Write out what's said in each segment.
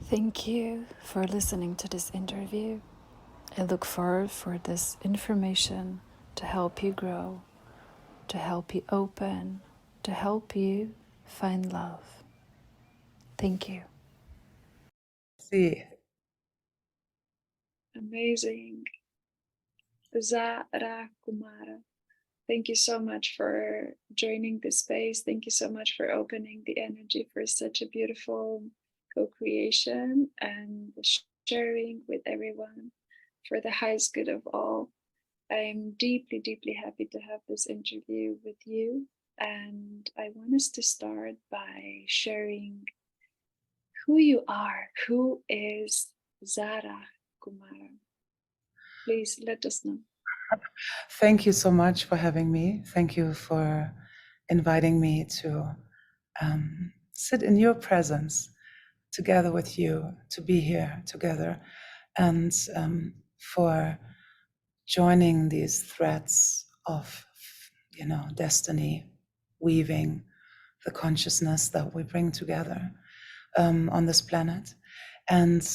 Thank you for listening to this interview. I look forward for this information to help you grow, to help you open, to help you find love. Thank you. See. Amazing. RAH KUMARA. Thank you so much for joining this space. Thank you so much for opening the energy for such a beautiful co-creation and sharing with everyone for the highest good of all. I'm deeply, deeply happy to have this interview with you. And I want us to start by sharing who you are. Who is RAH KUMARA? Please let us know. Thank you so much for having me. Thank you for inviting me to sit in your presence together with you, to be here together, and for joining these threads of, destiny, weaving the consciousness that we bring together on this planet. And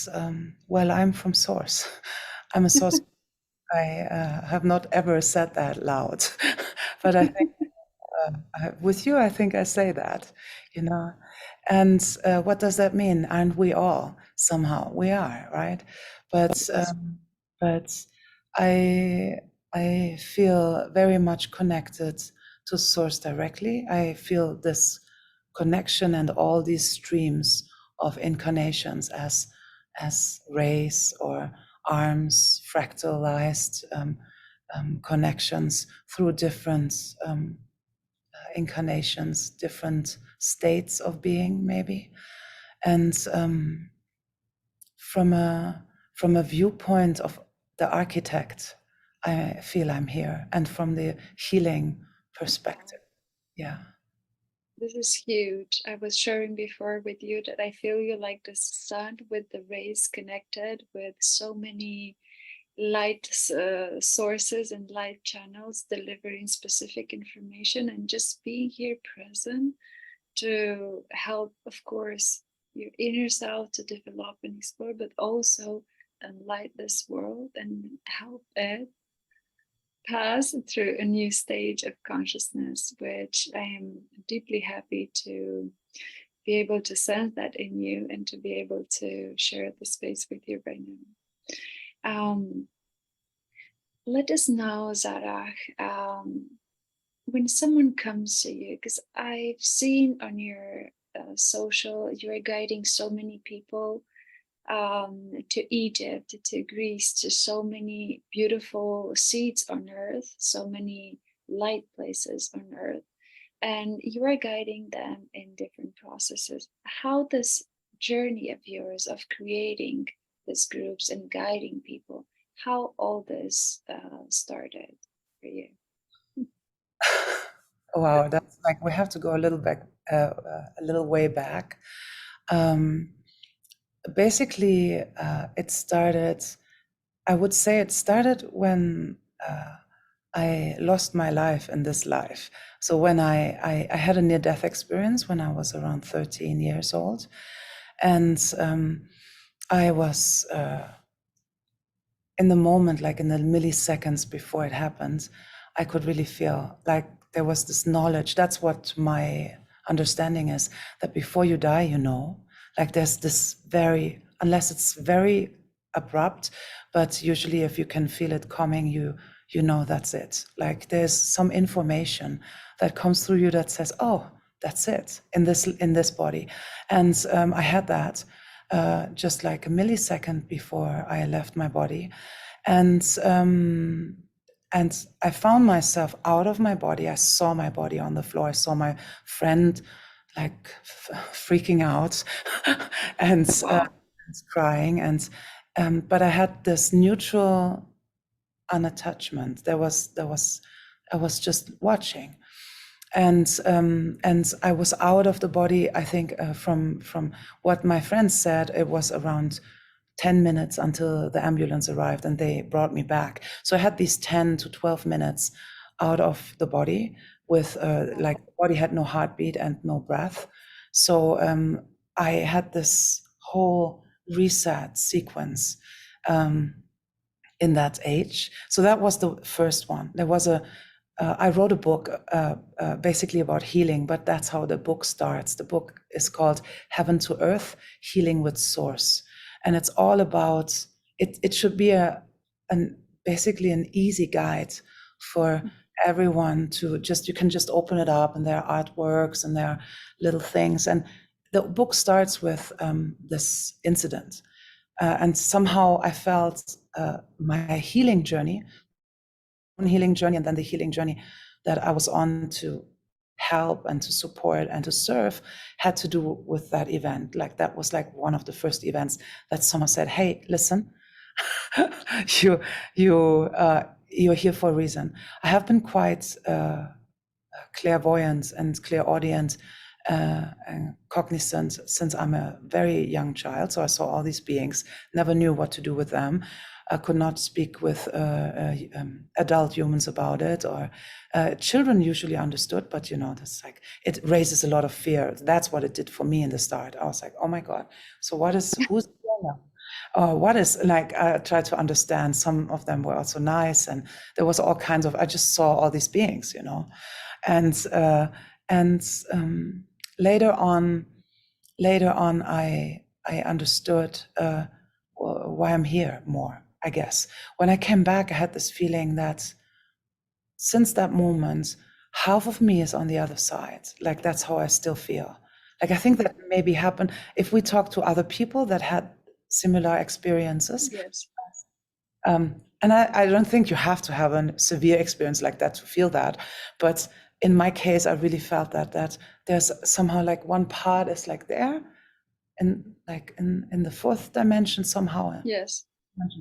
well, I'm from Source. I'm a Source. I have not ever said that loud, but I think with you, I think I say that, And what does that mean? Aren't we all somehow? We are, right? But I feel very much connected to Source directly. I feel this connection and all these streams of incarnations as rays or arms, fractalized connections through different incarnations, different states of being, maybe. And from a viewpoint of the architect, I feel I'm here, and from the healing perspective, yeah. This is huge. I was sharing before with you that I feel you like the sun with the rays connected with so many light sources and light channels delivering specific information, and just being here present to help, of course, your inner self to develop and explore, but also enlighten this world and help it pass through a new stage of consciousness, which I am deeply happy to be able to sense that in you and to be able to share the space with you right now. Let us know, RAH, when someone comes to you, because I've seen on your social, you're guiding so many people to Egypt, to Greece, to so many beautiful seats on earth, so many light places on earth, and you are guiding them in different processes. How this journey of yours of creating these groups and guiding people, how all this started for you? Wow, that's like we have to go a little back, a little way back. Basically, it started. I would say it started when I lost my life in this life. So when I had a near-death experience when I was around 13 years old, and I was in the moment, like in the milliseconds before it happened, I could really feel like there was this knowledge. That's what my understanding is, that before you die, like there's this unless it's very abrupt, but usually if you can feel it coming, you know that's it. Like there's some information that comes through you that says, oh, that's it in this body. And I had that just like a millisecond before I left my body. And I found myself out of my body. I saw my body on the floor. I saw my friend like freaking out and crying. And but I had this neutral unattachment. I was just watching. And I was out of the body. I think from what my friends said, it was around 10 minutes until the ambulance arrived and they brought me back. So I had these 10 to 12 minutes out of the body with like the body had no heartbeat and no breath. So I had this whole reset sequence in that age. So that was the first one. There was I wrote a book basically about healing, but that's how the book starts. The book is called Heaven to Earth, Healing with Source. And it's all about, it should be basically an easy guide for everyone to you can just open it up, and there are artworks and there are little things. And the book starts with this incident. And somehow I felt my healing journey, and then the healing journey that I was on to help and to support and to serve had to do with that event. Like that was like one of the first events that someone said, "Hey, listen, you're here for a reason." I have been quite clairvoyant and clairaudient and cognizant since I'm a very young child. So I saw all these beings, never knew what to do with them. I could not speak with adult humans about it, or children usually understood, but that's like, it raises a lot of fear. That's what it did for me in the start. I was like, oh my God, so who's Ioana? Or what is, like, I tried to understand. Some of them were also nice, and there was all kinds of, I just saw all these beings, and later on I understood why I'm here more, I guess. When I came back, I had this feeling that since that moment, half of me is on the other side. Like, that's how I still feel. Like, I think that maybe happened if we talk to other people that had similar experiences. Yes. And I don't think you have to have a severe experience like that to feel that. But in my case, I really felt that there's somehow like one part is like there, and like in the fourth dimension somehow. Yes.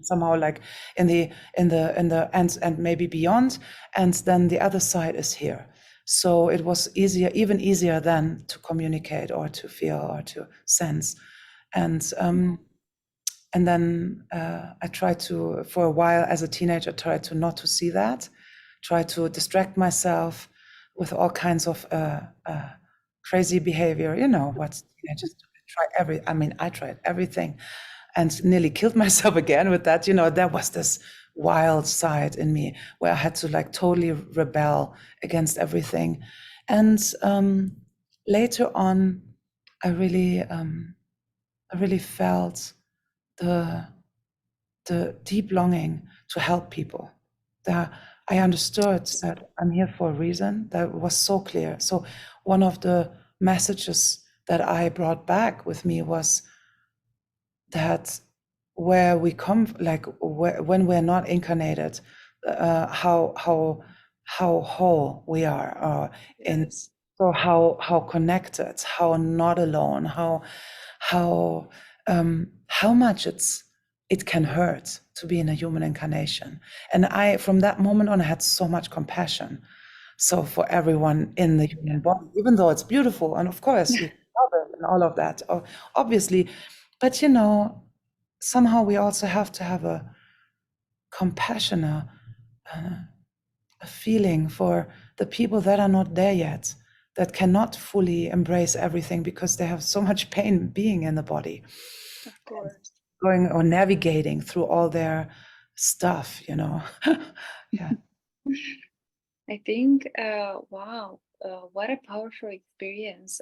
Somehow like in the and maybe beyond, and then the other side is here. So it was even easier then to communicate or to feel or to sense. And then I tried to, for a while as a teenager, tried to not to see that, try to distract myself with all kinds of crazy behavior. What teenagers do. I tried everything and nearly killed myself again with that. There was this wild side in me where I had to like totally rebel against everything. And later on, I really felt the deep longing to help people. That I understood that I'm here for a reason. That was so clear. So one of the messages that I brought back with me was that where we come, like when we're not incarnated, how whole we are, Yes. so how connected, how not alone, how much it can hurt to be in a human incarnation. And from that moment on, I had so much compassion. So for everyone in the human body, even though it's beautiful, and of course you love it and all of that, obviously, but somehow we also have to have a compassion, a feeling for the people that are not there yet, that cannot fully embrace everything because they have so much pain being in the body, Of course. going or navigating through all their stuff. Yeah. I think, wow, what a powerful experience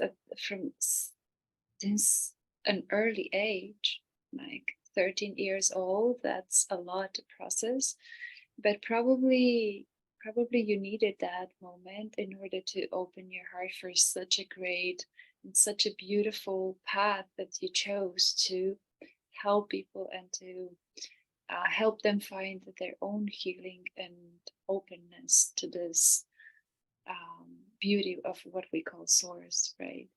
since an early age, like 13 years old. That's a lot to process, but probably you needed that moment in order to open your heart for such a great and such a beautiful path that you chose to help people and to help them find their own healing and openness to this beauty of what we call source, right?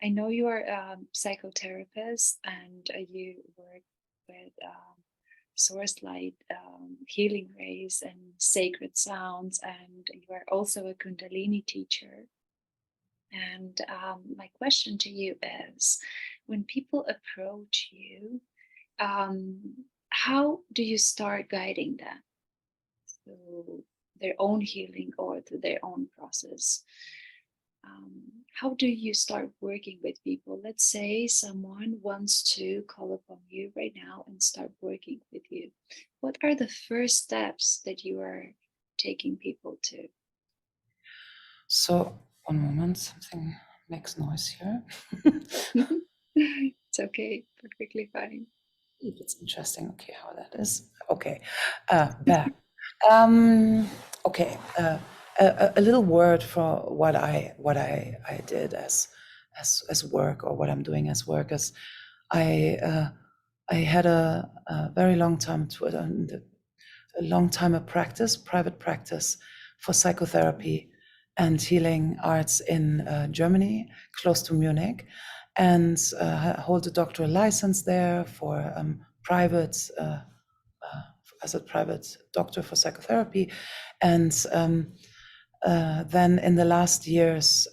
I know you are a psychotherapist and you work with source light, healing rays, and sacred sounds, and you are also a Kundalini teacher. And my question to you is, when people approach you, how do you start guiding them through their own healing or through their own process? How do you start working with people? Let's say someone wants to call upon you right now and start working with you, what are the first steps that you are taking people to? So, one moment, something makes noise here. It's okay, perfectly fine. It's interesting. Okay, how that is. Okay, back. Okay, a little word for what I did as work, or what I'm doing as work. As I had a very long time of practice, private practice for psychotherapy and healing arts in Germany, close to Munich, and hold a doctoral license there for private. As a private doctor for psychotherapy, and then in the last years,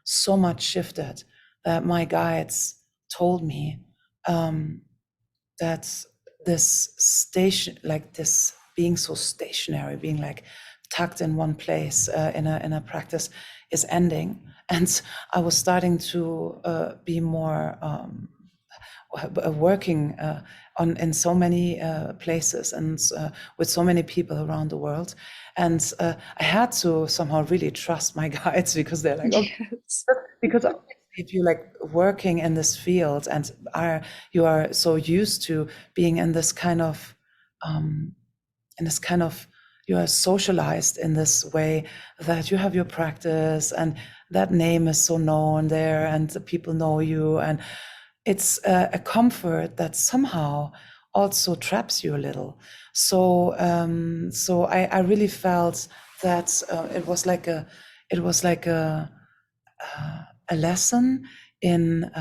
so much shifted that my guides told me that this station, like this being so stationary, being like tucked in one place in a practice, is ending, and I was starting to be more working in so many places and with so many people around the world, and I had to somehow really trust my guides, because they're like, okay, Yes. because if you like working in this field and you are so used to being in this kind of um, you are socialized in this way, that you have your practice and that name is so known there and the people know you, and it's a comfort that somehow also traps you a little. So I really felt that it was like a lesson in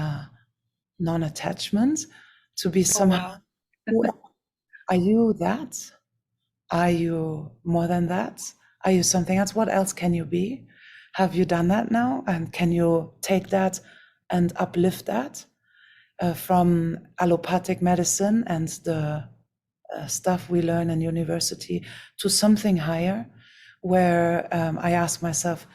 non-attachment, to be Oh, somehow, wow. who are you? That are you more than that? Are you something else? What else can you be? Have you done that now, and can you take that and uplift that from allopathic medicine and the stuff we learn in university to something higher, where I ask myself,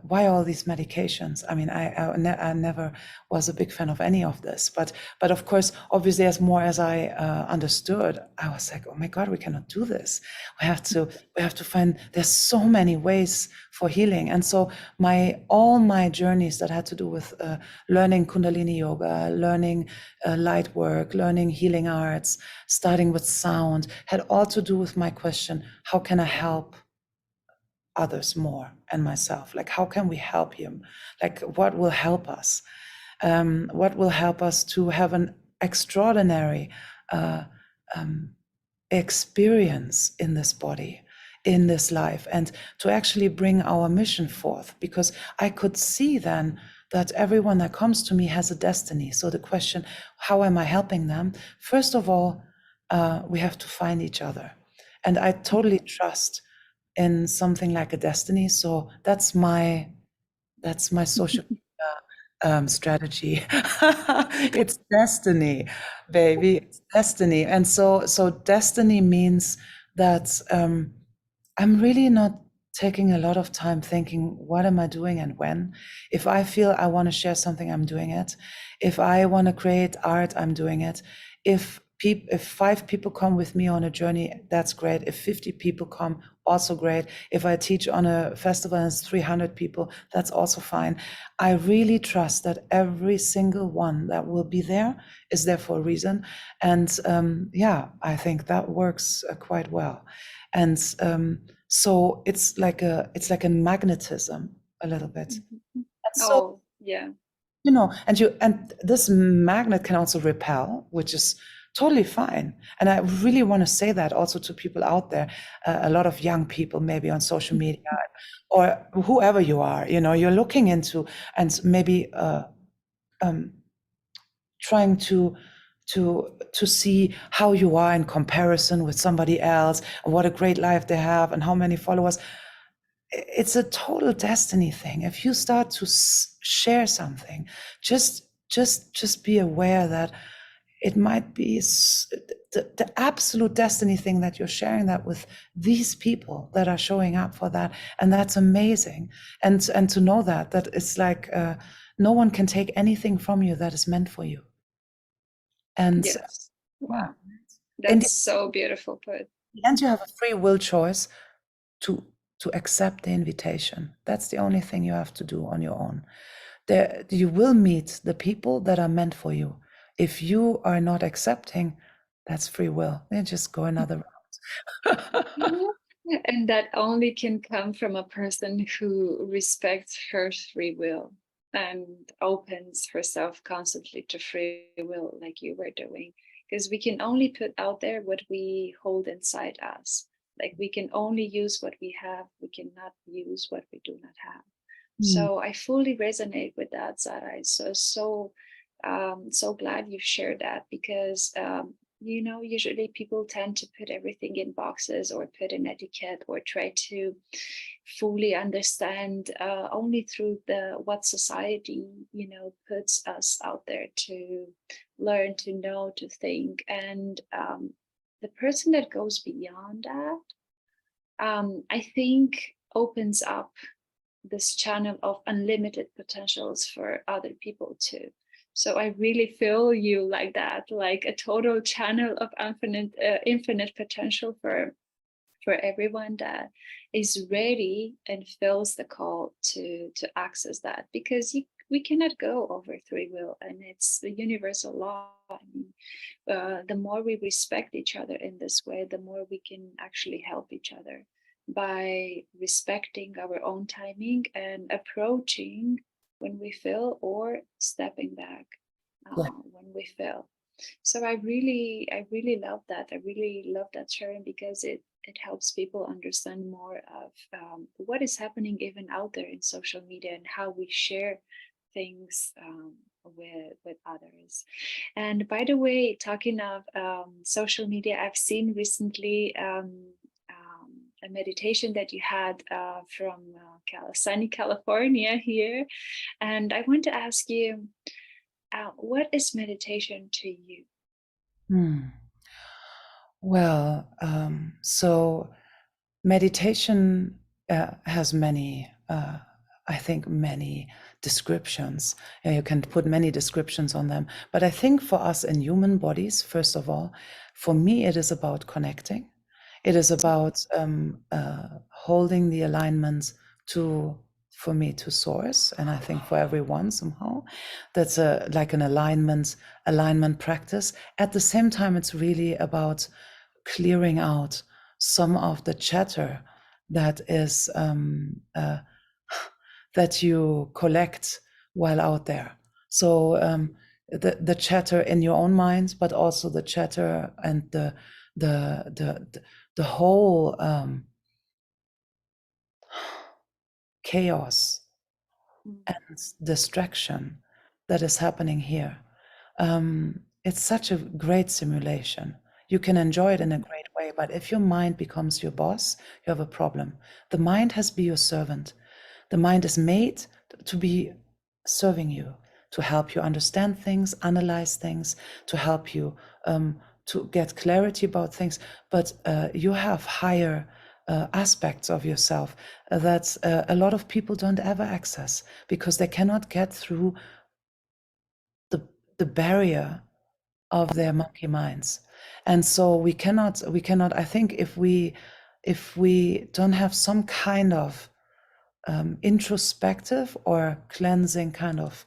why all these medications? I mean, I never was a big fan of any of this, but of course, obviously, as more as I understood, I was like, oh my God, we cannot do this. We have to find. There's so many ways for healing, and so all my journeys that had to do with learning Kundalini yoga, learning light work, learning healing arts, starting with sound, had all to do with my question: how can I help others more and myself? Like, how can we help him? Like, what will help us? What will help us to have an extraordinary experience in this body, in this life, and to actually bring our mission forth? Because I could see then that everyone that comes to me has a destiny. So the question, how am I helping them? First of all, we have to find each other. And I totally trust in something like a destiny. So that's my social strategy. It's destiny, baby. It's destiny. And so destiny means that I'm really not taking a lot of time thinking, what am I doing and when? If I feel I want to share something, I'm doing it. If I want to create art, I'm doing it. If 5 people come with me on a journey, that's great. If 50 people come, also great. If I teach on a festival and it's 300 people, that's also fine. I really trust that every single one that will be there is there for a reason. And I think that works quite well. And so it's like a magnetism a little bit. And so, Oh, yeah. and this magnet can also repel, which is totally fine. And I really want to say that also to people out there, a lot of young people maybe on social media, or whoever you are, you're looking into, and maybe trying to see how you are in comparison with somebody else, and what a great life they have and how many followers. It's a total destiny thing. If you start to share something, just be aware that it might be the absolute destiny thing, that you're sharing that with these people that are showing up for that, and that's amazing. And to know that it's like no one can take anything from you that is meant for you. And Yes. yeah, Wow. in That's so beautiful put. the end, you have a free will choice to accept the invitation. That's the only thing you have to do on your own. There, you will meet the people that are meant for you. If you are not accepting, that's free will. Then just go another route. And that only can come from a person who respects her free will and opens herself constantly to free will, like you were doing. Because we can only put out there what we hold inside us. Like we can only use what we have, we cannot use what we do not have. Mm. So I fully resonate with that, Zara. So glad you shared that because usually people tend to put everything in boxes or put an etiquette or try to fully understand only through the what society puts us out there to learn, to know, to think. And the person that goes beyond that, I think opens up this channel of unlimited potentials for other people too. So I really feel you like that, like a total channel of infinite potential for everyone that is ready and feels the call to access that, because we cannot go over free will, and it's the universal law. I mean, the more we respect each other in this way, the more we can actually help each other by respecting our own timing and approaching when we fail or stepping back Yeah. when we fail. So I really love that. I really love that sharing because it helps people understand more of what is happening even out there in social media and how we share things with others. And by the way, talking of social media, I've seen recently a meditation that you had from sunny California here, and I want to ask you, what is meditation to you? Hmm. Well, so meditation has many, I think, many descriptions. You can put many descriptions on them. But I think for us in human bodies, first of all, for me, it is about connecting. It is about holding the alignments to, for me, to source. And I think for everyone somehow, that's like an alignment practice. At the same time, it's really about clearing out some of the chatter that is that you collect while out there. So the chatter in your own mind, but also the chatter and the whole chaos and distraction that is happening here. It's such a great simulation. You can enjoy it in a great way, but if your mind becomes your boss, you have a problem. The mind has to be your servant. The mind is made to be serving you, to help you understand things, analyze things, to help you to get clarity about things. But you have higher aspects of yourself that a lot of people don't ever access because they cannot get through the barrier of their monkey minds. And so we cannot, I think if we don't have some kind of introspective or cleansing kind of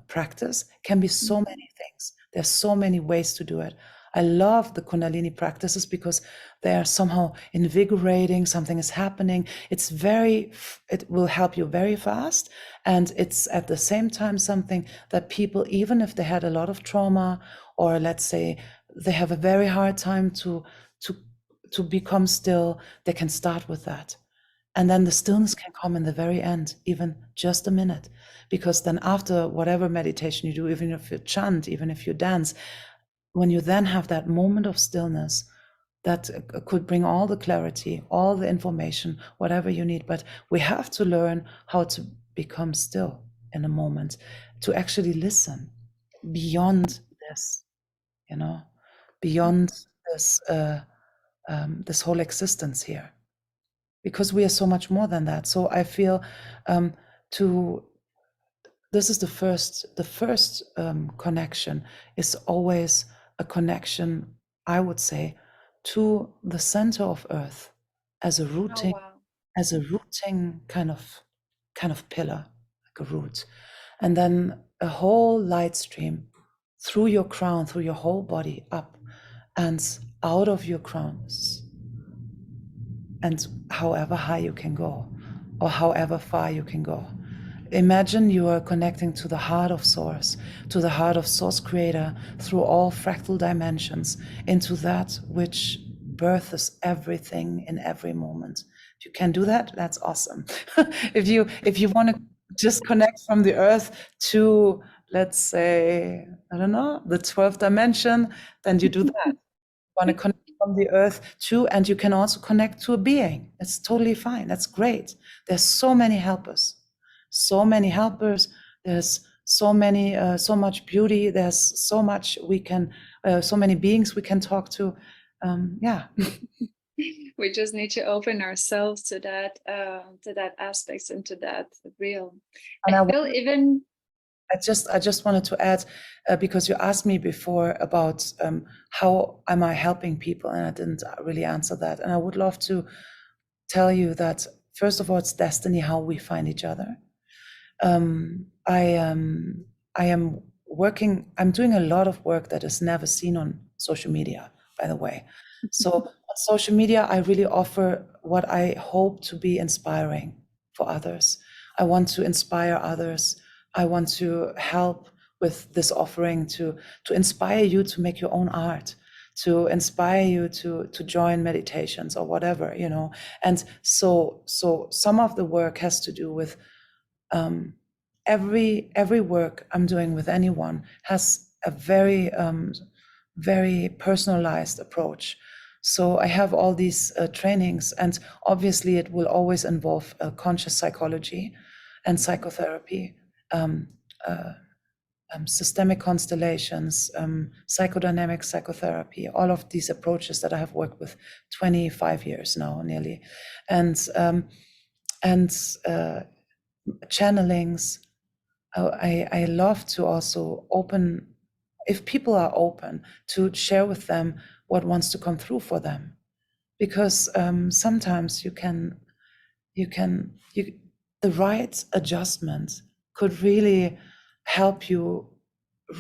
practice, can be so many things. There's so many ways to do it. I love the Kundalini practices because they are somehow invigorating. Something is happening. It's it will help you very fast. And it's at the same time something that people, even if they had a lot of trauma, or let's say they have a very hard time to become still, they can start with that. And then the stillness can come in the very end, even just a minute. Because then after whatever meditation you do, even if you chant, even if you dance, when you then have that moment of stillness, that could bring all the clarity, all the information, whatever you need. But we have to learn how to become still in a moment, to actually listen beyond this, beyond this, this whole existence here, because we are so much more than that. So I feel to this is the first connection is always a connection, I would say, to the center of Earth as a Oh, rooting wow. kind of pillar, like a root, and then a whole light stream through your crown, through your whole body, up and out of your crowns, and however high you can go, or however far you can go. Imagine you are connecting to the heart of Source, to the heart of Source Creator, through all fractal dimensions, into that which births everything in every moment. If you can do that, that's awesome. If you want to just connect from the earth to, let's say, I don't know, the 12th dimension, then you do that. Want to connect from the earth too, and you can also connect to a being. It's totally fine. That's great. There's so many helpers, so many helpers. There's so much beauty. There's so much we can, so many beings we can talk to. Yeah. We just need to open ourselves to that aspects and to that realm. And I feel even I just wanted to add, because you asked me before about how am I helping people, and I didn't really answer that. And I would love to tell you that, first of all, it's destiny how we find each other. I am working, I'm doing a lot of work that is never seen on social media, by the way. So on social media, I really offer what I hope to be inspiring for others. I want to inspire others. I want to help with this offering to inspire you to make your own art, to inspire you to join meditations or whatever, you know. And so some of the work has to do with every work I'm doing with anyone has a very personalized approach. So I have all these trainings, and obviously it will always involve conscious psychology and psychotherapy, um, uh, systemic constellations, psychodynamic psychotherapy, all of these approaches that I have worked with 25 years now, nearly, and channelings. I love to also open, if people are open, to share with them what wants to come through for them, because sometimes the right adjustment could really help you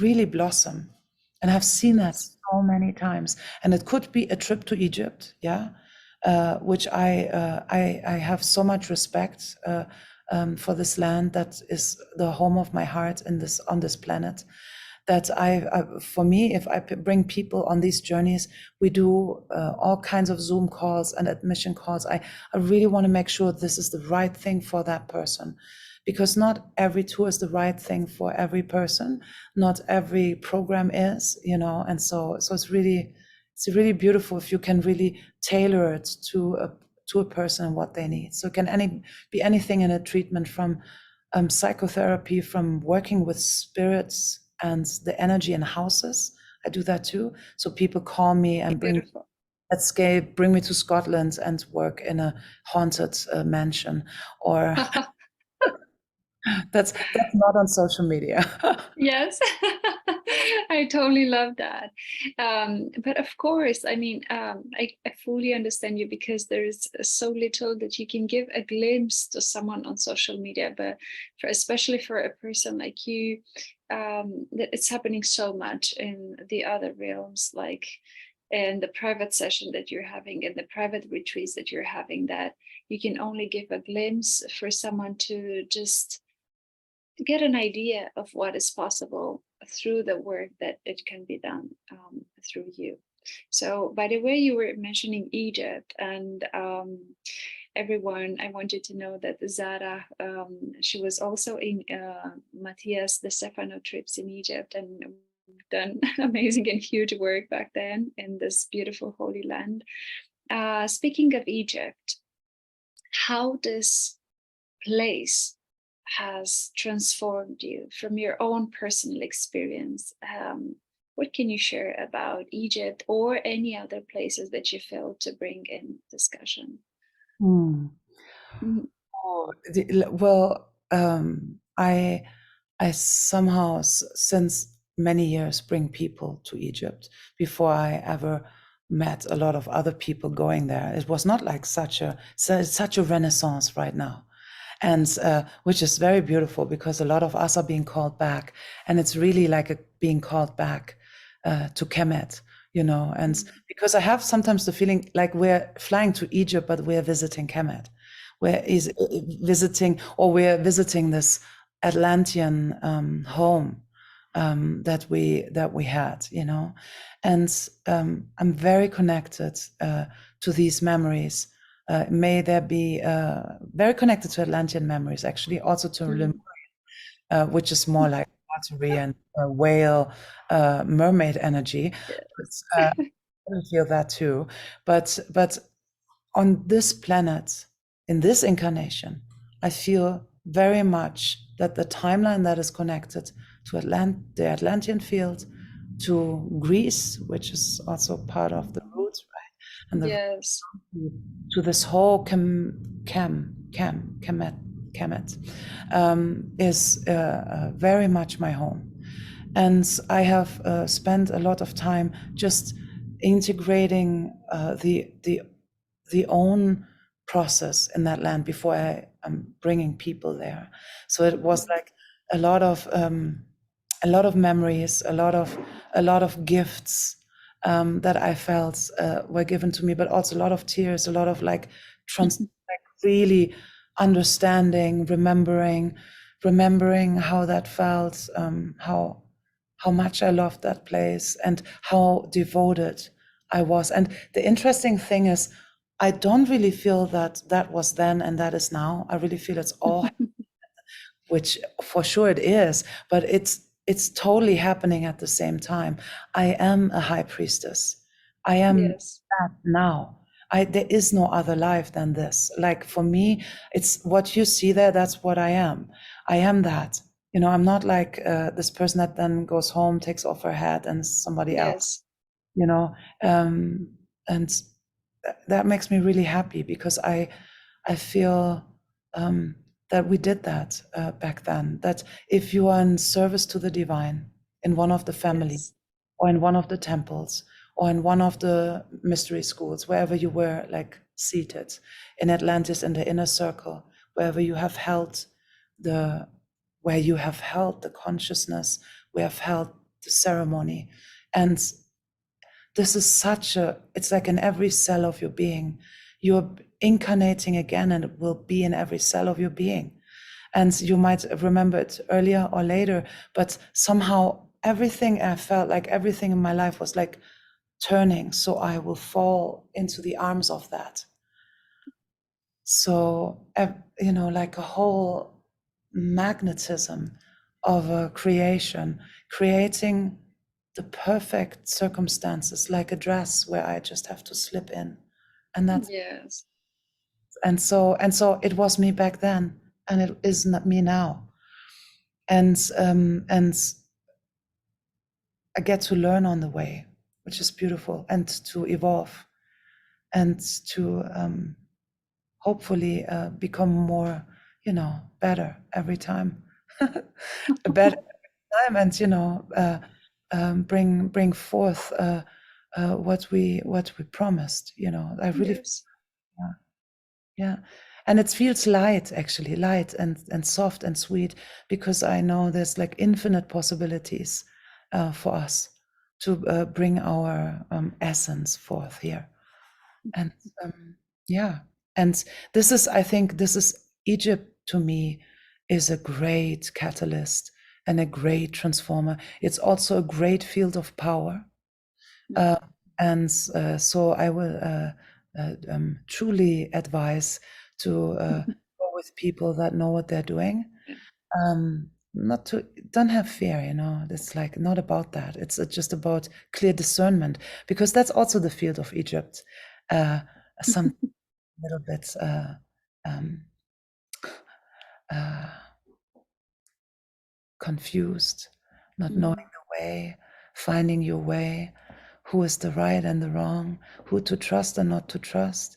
really blossom. And I've seen that so many times. And it could be a trip to Egypt, yeah, which I have so much respect for this land that is the home of my heart on this planet. That for me, if I bring people on these journeys, we do all kinds of Zoom calls and admission calls. I really want to make sure this is the right thing for that person, because not every tour is the right thing for every person. Not every program is, you know, and so it's really beautiful if you can really tailor it to a person and what they need. So it can be anything in a treatment, from psychotherapy, from working with spirits and the energy in houses. I do that too. So people call me and beautiful. bring me to Scotland and work in a haunted mansion, or that's not on social media. Yes, I totally love that. But of course, I mean, I fully understand you, because there is so little that you can give a glimpse to someone on social media. But especially for a person like you, that it's happening so much in the other realms, like in the private session that you're having, and the private retreats that you're having, that you can only give a glimpse for someone to just get an idea of what is possible through the work that it can be done through you. So, by the way, you were mentioning Egypt, and everyone, I wanted to know that Zara, she was also in Matthias the Stefano trips in Egypt, and done amazing and huge work back then in this beautiful Holy Land. Speaking of Egypt, how this place has transformed you from your own personal experience. What can you share about Egypt or any other places that you feel to bring in discussion? Hmm. Mhm. Well, I I somehow, since many years, bring people to Egypt. Before I ever met a lot of other people going there, it was not like such a renaissance right now, and which is very beautiful because a lot of us are being called back, and it's really like being called back to Kemet, and because I have sometimes the feeling like we're flying to Egypt, but we're visiting Kemet, we're visiting this Atlantean home that we had, and I'm very connected to these memories. May there be very connected to Atlantean memories, actually, also to Lemurian, which is more like watery and whale, mermaid energy. Yes. I feel that too, but on this planet, in this incarnation, I feel very much that the timeline that is connected to the Atlantean field, to Greece, which is also part of the roots, right? And Yes. to this whole Kemet, is very much my home. And I have spent a lot of time just integrating the own process in that land before I am bringing people there. So it was like a lot of memories, a lot of gifts that I felt were given to me, but also a lot of tears, a lot of like really understanding, remembering how that felt, how much I loved that place, and how devoted I was. And the interesting thing is, I don't really feel that that was then and that is now. I really feel it's all, which for sure it is, but it's totally happening at the same time. I am a high priestess. I am Yes. that now. There is no other life than this. Like for me, it's what you see there. That's what I am. I am that. I'm not like this person that then goes home, takes off her hat, and is somebody else. Yes. You know, and that makes me really happy because I feel that we did that back then. That if you are in service to the divine in one of the family, Yes. or in one of the temples, or in one of the mystery schools, wherever you were like seated in Atlantis in the inner circle, wherever you have held the where you have held the consciousness, we have held the ceremony. And this is it's like in every cell of your being. You're incarnating again, and it will be in every cell of your being. And you might remember it earlier or later, but somehow I felt like everything in my life was like turning, so I will fall into the arms of that. So, like a whole magnetism of a creation, creating the perfect circumstances, like a dress where I just have to slip in. And that's, Yes. and so it was me back then, and it is not me now. And I get to learn on the way, which is beautiful, and to evolve, and to hopefully become more, better every time, a better time, and bring forth what we promised. I really, Yes. yeah, yeah. And it feels light, actually, light and soft and sweet, because I know there's like infinite possibilities for us to bring our essence forth here. And yeah, and I think this is Egypt to me is a great catalyst and a great transformer. It's also a great field of power. Uh, and so I will truly advise to go with people that know what they're doing. Not to Don't have fear, it's like not about that. It's just about clear discernment, because that's also the field of Egypt. Some little bit um, uh, confused, not knowing the way, finding your way, who is the right and the wrong, who to trust and not to trust,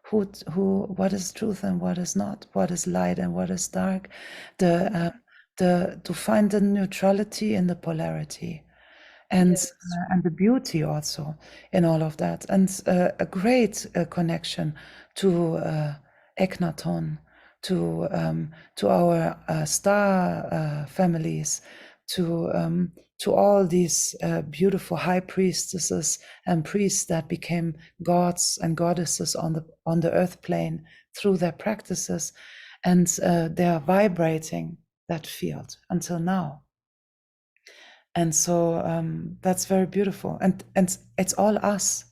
what is truth and what is not, what is light and what is dark. The to find the neutrality in the polarity, and Yes. and the beauty also in all of that, and a great connection to Eknaton, to our star families, to all these beautiful high priestesses and priests that became gods and goddesses on the earth plane through their practices, and they are vibrating that field until now. And so that's very beautiful, and it's all us.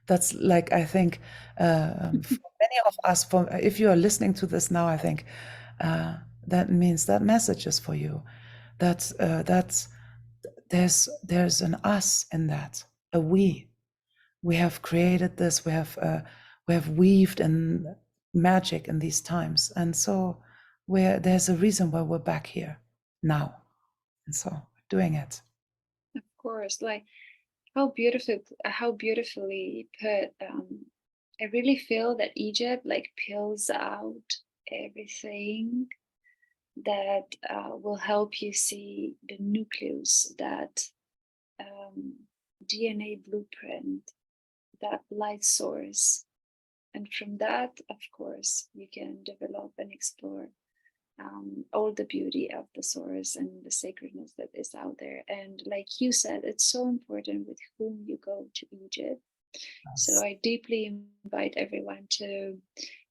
That's like, I think, for many of us, for if you are listening to this now, I think that means that message is for you, that there's an us in that, a we have created this, we have weaved in magic in these times, and so there's a reason why we're back here now, and so we're doing it. Of course, like how beautifully put. I really feel that Egypt like peels out everything that will help you see the nucleus, that DNA blueprint, that light source. And from that, of course, you can develop and explore all the beauty of the source and the sacredness that is out there. And like you said, it's so important with whom you go to Egypt. So I deeply invite everyone to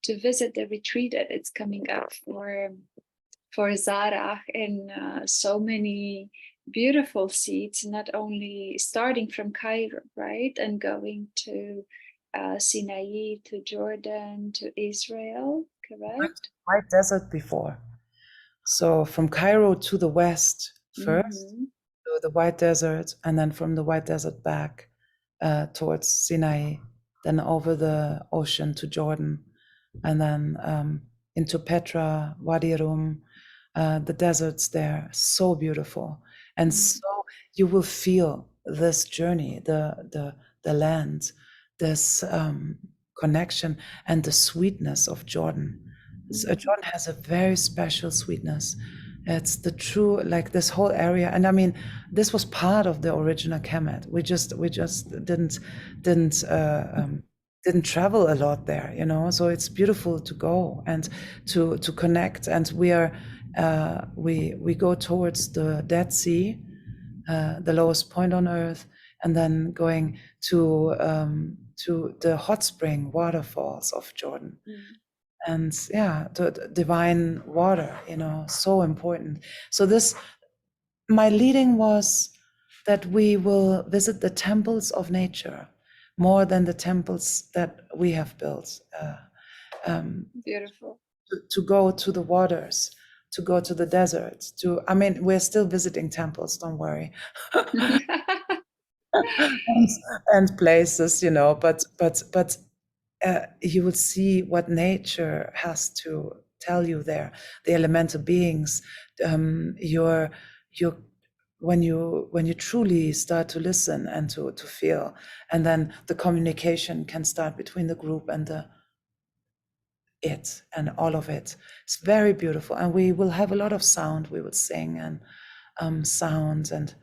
visit the retreat that it's coming up for RAH in so many beautiful seats, not only starting from Cairo, right, and going to Sinai, to Jordan, to Israel, correct? White desert before. So from Cairo to the west first, to the White Desert, and then from the White Desert back towards Sinai, then over the ocean to Jordan, and then into Petra, Wadi Rum, the deserts there, so beautiful. And so you will feel this journey, the land, this connection, and the sweetness of Jordan. So Jordan has a very special sweetness. It's the true, like this whole area, and I mean, this was part of the original Kemet. We just didn't travel a lot there, you know. So it's beautiful to go and to connect. And we go towards the Dead Sea, the lowest point on earth, and then going to the hot spring waterfalls of Jordan. And yeah, the divine water, you know, so important. So my leading was that we will visit the temples of nature more than the temples that we have built. Beautiful. To go to the waters, to go to the desert, I mean, we're still visiting temples, don't worry. and places, you know, but you will see what nature has to tell you there, the elemental beings, your when you truly start to listen and to feel, and then the communication can start between the group and it and all of it. It's very beautiful, and we will have a lot of sound. We will sing and sounds, and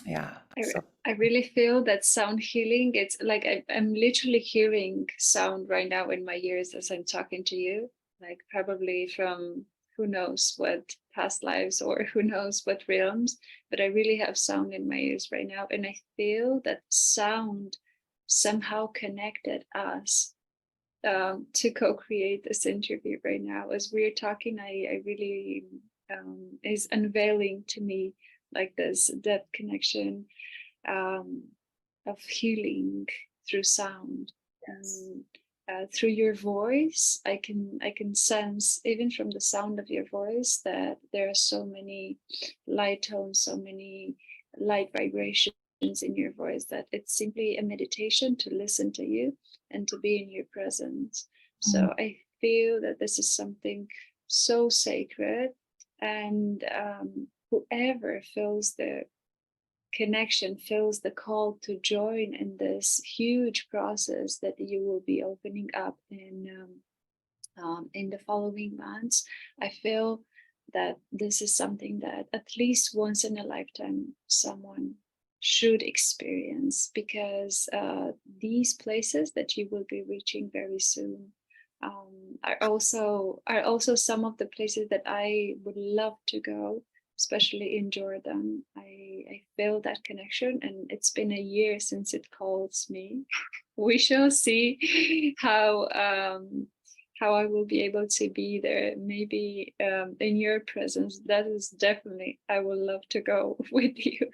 yeah. So I really feel that sound healing. It's like I'm literally hearing sound right now in my ears as I'm talking to you, like probably from who knows what past lives or who knows what realms, but I really have sound in my ears right now. And I feel that sound somehow connected us to co-create this interview right now. As we're talking, I really is unveiling to me like this depth connection of healing through sound. yes. Through your voice, I can sense even from the sound of your voice that there are so many light tones, so many light vibrations in your voice that it's simply a meditation to listen to you and to be in your presence. So I feel that this is something so sacred, and whoever feels the connection, feels the call to join in this huge process that you will be opening up in the following months. I feel that this is something that at least once in a lifetime someone should experience, because these places that you will be reaching very soon are also some of the places that I would love to go, especially in Jordan. I feel that connection, and it's been a year since it calls me. We shall see how I will be able to be there. Maybe in your presence. That is definitely, I would love to go with you.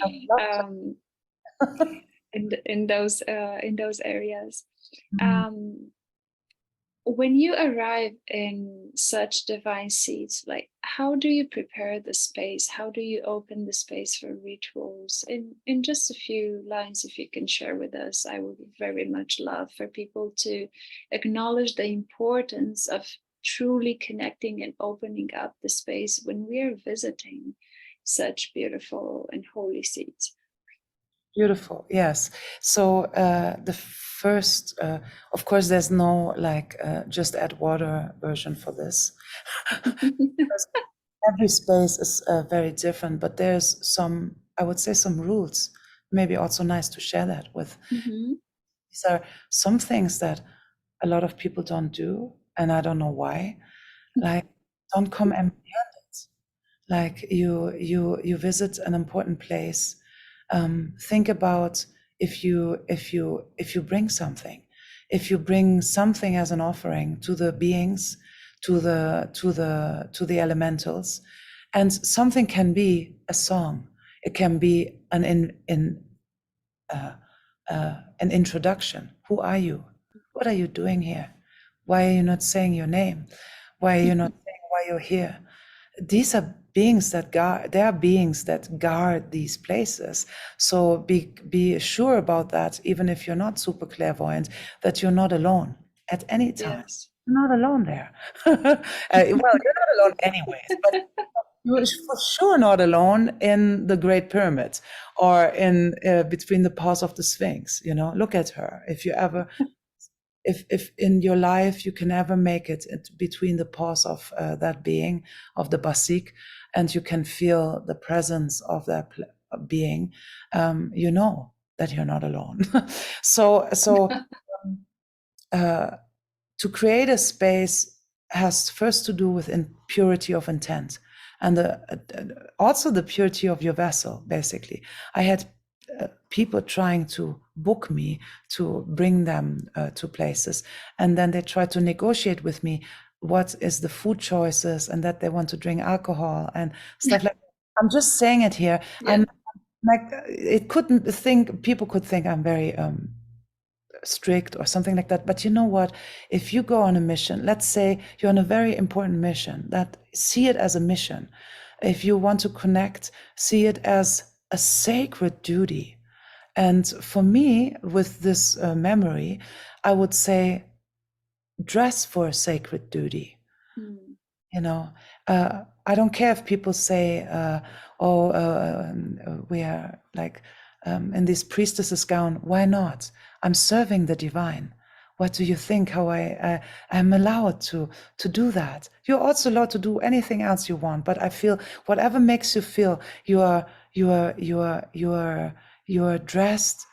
I would love um, to. in those areas. Mhm. Um, when you arrive in such divine seats, like how do you prepare the space? How do you open the space for rituals? In just a few lines, if you can share with us, I would very much love for people to acknowledge the importance of truly connecting and opening up the space when we are visiting such beautiful and holy seats. Beautiful, yes. So the first, of course, there's no like just add water version for this. Because every space is very different, but there's some, I would say, some rules. Maybe also nice to share that with. Mm-hmm. These are some things that a lot of people don't do, and I don't know why. Like, don't come empty-handed. Like you visit an important place. Think about if you bring something, if you bring something as an offering to the beings, to the elementals, and something can be a song. It can be uh, an introduction. Who are you? What are you doing here? Why are you not saying your name? Why are you not saying why you're here? These are beings that guard, they are beings that guard these places. So be sure about that, even if you're not super clairvoyant, that you're not alone at any time. Yes. You're not alone there. Well, you're not alone anyways, but you're for sure not alone in the Great Pyramid or in between the paws of the Sphinx. Look at her. If in your life you can ever make it between the paws of that being, of the Basik, and you can feel the presence of that being, you know that you're not alone. So uh, to create a space has first to do with purity of intent, and also the purity of your vessel. Basically, I had people trying to book me to bring them to places, and then they try to negotiate with me what is the food choices, and that they want to drink alcohol and stuff like that. I'm just saying it here. Yeah. I'm like, people could think I'm very strict or something like that. But you know what? If you go on a mission, let's say you're on a very important mission, that see it as a mission. If you want to connect, see it as a sacred duty. And for me, with this memory, I would say dress for a sacred duty. Mm. I don't care if people say, "Oh, we are like in this priestess's gown." Why not? I'm serving the divine. What do you think? How I'm allowed to do that? You're also allowed to do anything else you want. But I feel whatever makes you feel you are dressed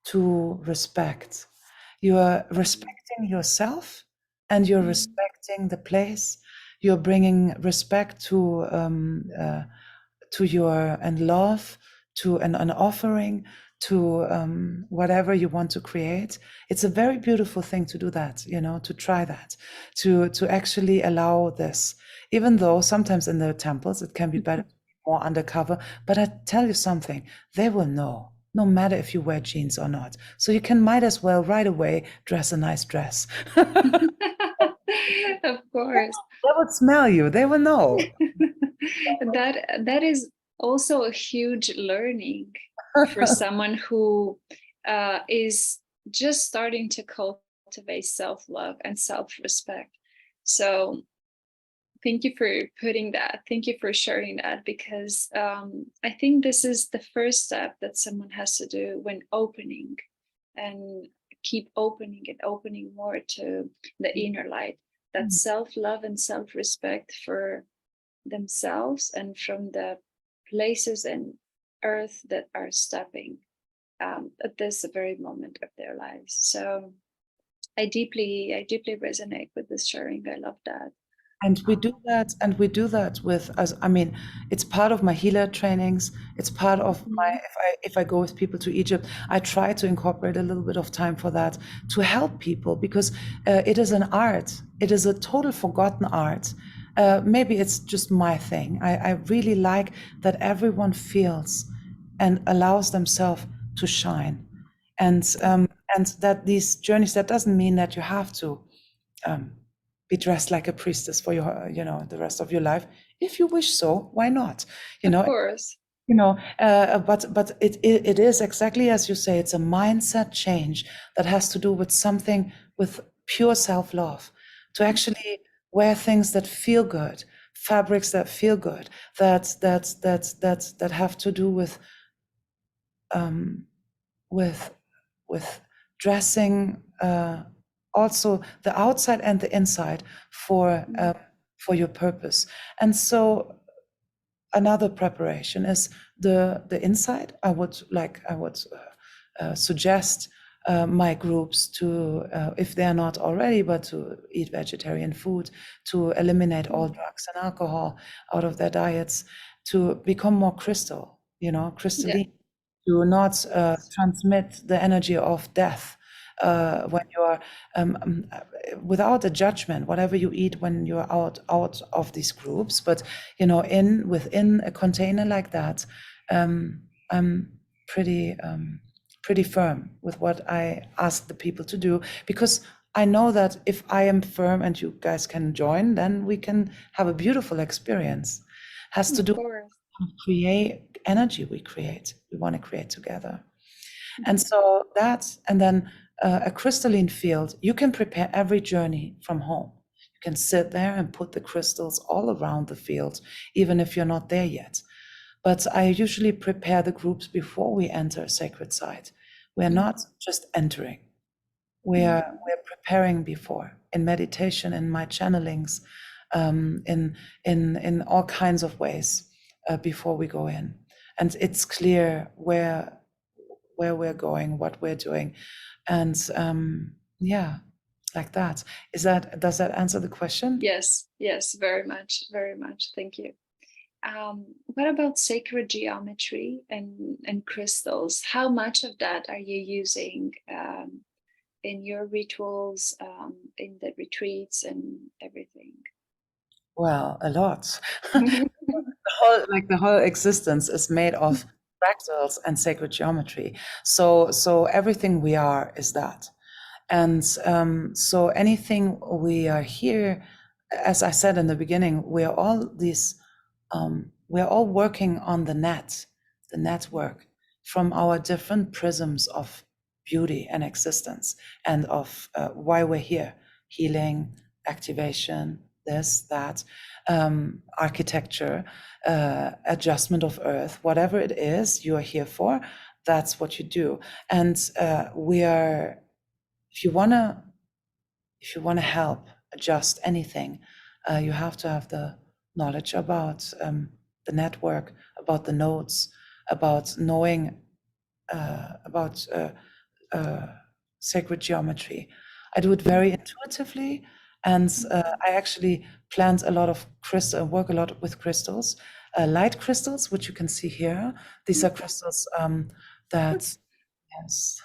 to respect. You are respecting yourself, and you're respecting the place. You're bringing respect to your and love to an offering to whatever you want to create. It's a very beautiful thing to do that, to try that, to actually allow this, even though sometimes in the temples it can be better to be more undercover. But I tell you something, they will know, no matter if you wear jeans or not. So you might as well right away dress a nice dress. Of course. They will smell you. They will know. That is also a huge learning for someone who is just starting to cultivate self-love and self-respect. So thank you for putting that. Thank you for sharing that, because I think this is the first step that someone has to do when opening, and keep opening and opening more to the inner light. That self-love and self-respect for themselves and from the places in earth that are stepping at this very moment of their lives. So I deeply resonate with this sharing. I love that. And we do that with, as I mean, it's part of my healer trainings. It's part of my, if I go with people to Egypt, I try to incorporate a little bit of time for that, to help people, because it is an art. It is a total forgotten art. Maybe it's just my thing. I really like that everyone feels and allows themselves to shine. And that these journeys, that doesn't mean that you have to be dressed like a priestess for your, the rest of your life. If you wish so, why not? Of course. But it is exactly as you say. It's a mindset change that has to do with something, with pure self-love, to actually wear things that feel good, fabrics that feel good, that have to do with dressing, also the outside and the inside for your purpose. And so another preparation is the inside. I would suggest my groups to, if they're not already, but to eat vegetarian food, to eliminate all drugs and alcohol out of their diets, to become more crystalline, to not transmit the energy of death when you are without a judgment, whatever you eat when you're out of these groups. But within a container like that, I'm pretty firm with what I ask the people to do, because I know that if I am firm and you guys can join, then we can have a beautiful experience. Has to do with create energy we want to create together. And so and then a crystalline field, you can prepare every journey from home. You can sit there and put the crystals all around the field, even if you're not there yet. But I usually prepare the groups before we enter a sacred site. We're not just entering. We're preparing before, in meditation, in my channelings, in all kinds of ways, before we go in. And it's clear where we're going, what we're doing. And like that. Does that answer the question? Yes, very much. Thank you. What about sacred geometry and crystals? How much of that are you using in your rituals, in the retreats and everything? Well, a lot. The whole existence is made of fractals and sacred geometry. So everything we are is that. And so anything we are here, as I said in the beginning, we're all working on the network from our different prisms of beauty and existence, and of why we're here: healing, activation, this, that, architecture, adjustment of earth, whatever it is you are here for, that's what you do. And if you want to help adjust anything, you have to have the knowledge about the network, about the nodes, about knowing about sacred geometry. I do it very intuitively, and I actually plant a lot of work a lot with crystals, light crystals, which you can see here. These are crystals that, yes,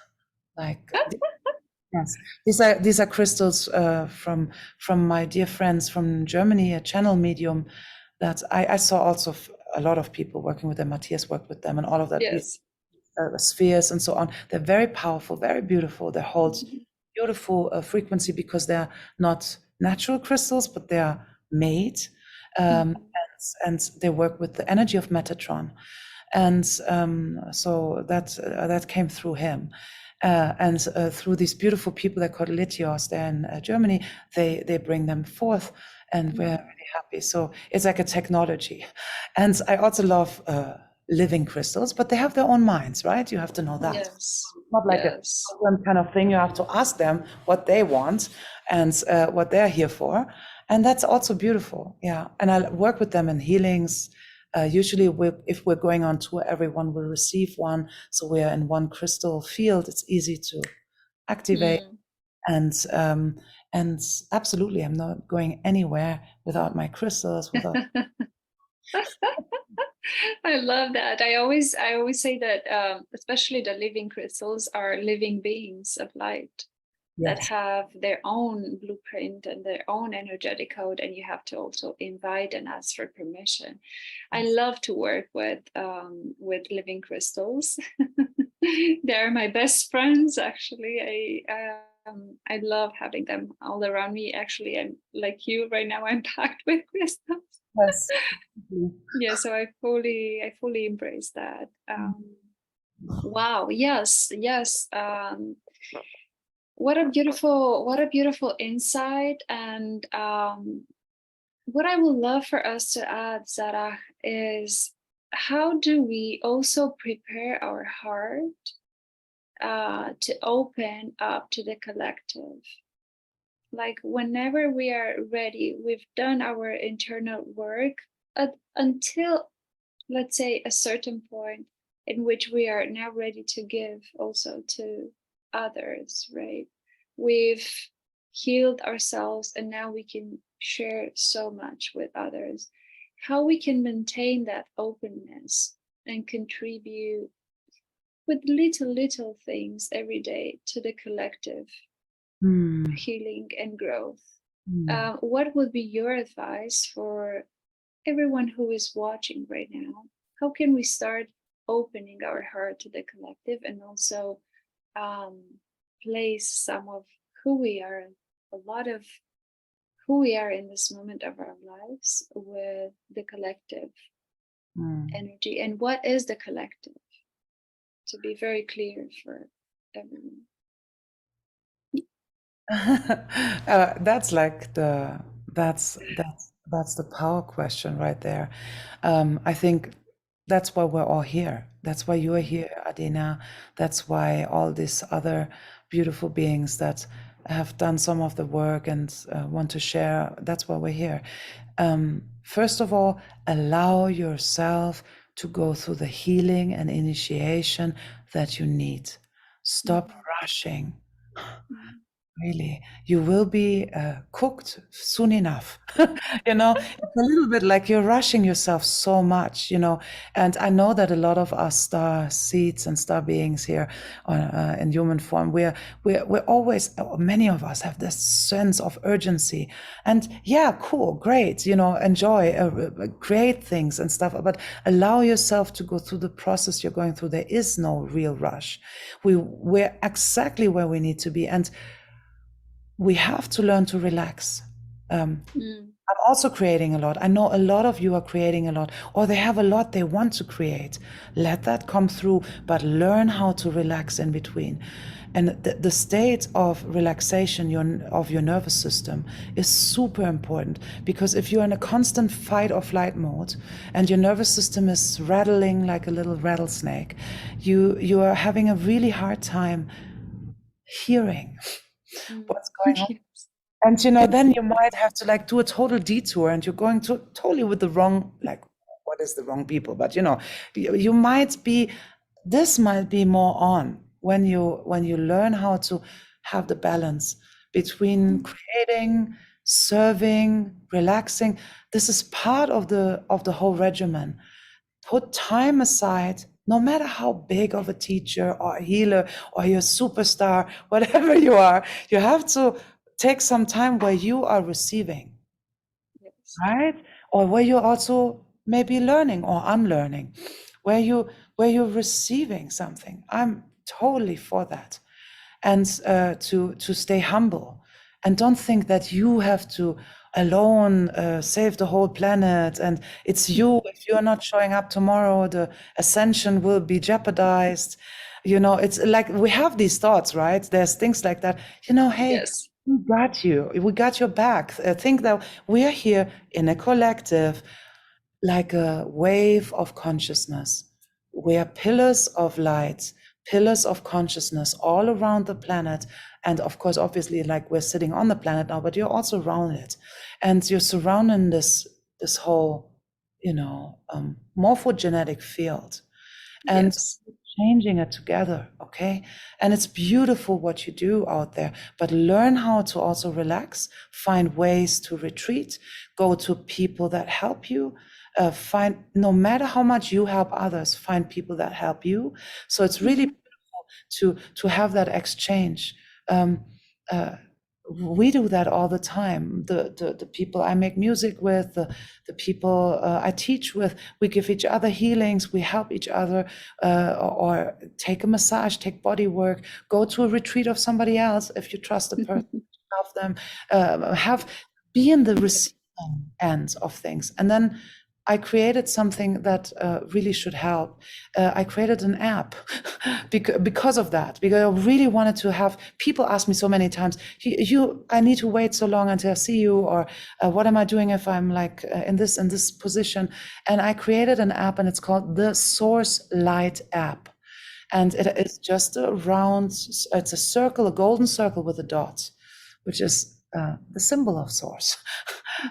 like. Yes, these are crystals from my dear friends from Germany, a channel medium that I saw also a lot of people working with them. Matthias worked with them, and all of that. Yes. Spheres and so on. They're very powerful, very beautiful. They hold beautiful frequency, because they're not natural crystals, but they are made, and they work with the energy of Metatron, and so that came through him. And through these beautiful people, they're called lithios, they're in Germany, they bring them forth, and we're really happy. So it's like a technology. And I also love living crystals, but they have their own minds, right? You have to know that. Yes. It's not like a program kind of thing. You have to ask them what they want and what they're here for. And that's also beautiful. Yeah. And I work with them in healings. Usually, if we're going on tour, everyone will receive one. So we're in one crystal field. It's easy to activate. And absolutely, I'm not going anywhere without my crystals, without. I love that. I always say that, especially the living crystals are living beings of light that Yes. have their own blueprint and their own energetic code, and you have to also invite and ask for permission. I love to work with living crystals. They're my best friends, actually. I love having them all around me. Actually, I'm like you right now. I'm packed with crystals. Yes. Yeah, so I fully embrace that. Wow. Yes. Yes. What a beautiful insight. And what I would love for us to add, Zara, is how do we also prepare our heart to open up to the collective? Like whenever we are ready, we've done our internal work until, let's say, a certain point in which we are now ready to give also to others, right? We've healed ourselves and now we can share so much with others. How we can maintain that openness and contribute with little things every day to the collective healing and growth. What would be your advice for everyone who is watching right now? How can we start opening our heart to the collective and also um, place some of who we are, a lot of who we are in this moment of our lives with the collective energy? And what is the collective? To be very clear for everyone. That's like that's the power question right there. I think that's why we're all here. That's why you are here, Adina. That's why all these other beautiful beings that have done some of the work and want to share. That's why we're here. First of all, allow yourself to go through the healing and initiation that you need. Stop rushing. Really, you will be cooked soon enough. It's a little bit like you're rushing yourself so much, And I know that a lot of us star seeds and star beings here in human form, we're always, many of us have this sense of urgency. And yeah, cool, great, enjoy, create things and stuff, but allow yourself to go through the process you're going through. There is no real rush. We're exactly where we need to be. And we have to learn to relax. I'm also creating a lot. I know a lot of you are creating a lot, or they have a lot they want to create. Let that come through, but learn how to relax in between. And the state of relaxation of your nervous system is super important, because if you're in a constant fight or flight mode and your nervous system is rattling like a little rattlesnake, you are having a really hard time hearing what's going on. And then you might have to do a total detour, and you're going to totally with the wrong, what is the wrong people? But you might be, this might be more on when you learn how to have the balance between creating, serving, relaxing. This is part of the whole regimen. Put time aside, no matter how big of a teacher or a healer or your superstar, whatever you are, you have to take some time where you are receiving, right? Or where you're also maybe learning or unlearning, where you're receiving something. I'm totally for that. And to stay humble, and don't think that you have to alone save the whole planet, and it's you. If you're not showing up tomorrow, the ascension will be jeopardized. It's like we have these thoughts, right? There's things like that. Hey, Yes. we got you. We got your back. Think that we are here in a collective, like a wave of consciousness. We are pillars of light, pillars of consciousness all around the planet. And of course, obviously, like we're sitting on the planet now, but you're also around it. And you're surrounding this whole, morphogenetic field. And Yes. changing it together, okay? And it's beautiful what you do out there, but learn how to also relax, find ways to retreat, go to people that help you, find, no matter how much you help others, find people that help you. So it's really beautiful to have that exchange. Uh, we do that all the time. The people I make music with, the people I teach with, we give each other healings, we help each other, or take a massage, take body work, go to a retreat of somebody else if you trust the person, help them, be in the receiving end of things. And then I created something that really should help. I created an app because of that, because I really wanted to have people ask me so many times, I need to wait so long until I see you, or what am I doing if I'm like in this position? And I created an app, and it's called the Source Light app. And it is just a round, it's a circle, a golden circle with a dot, which is the symbol of source.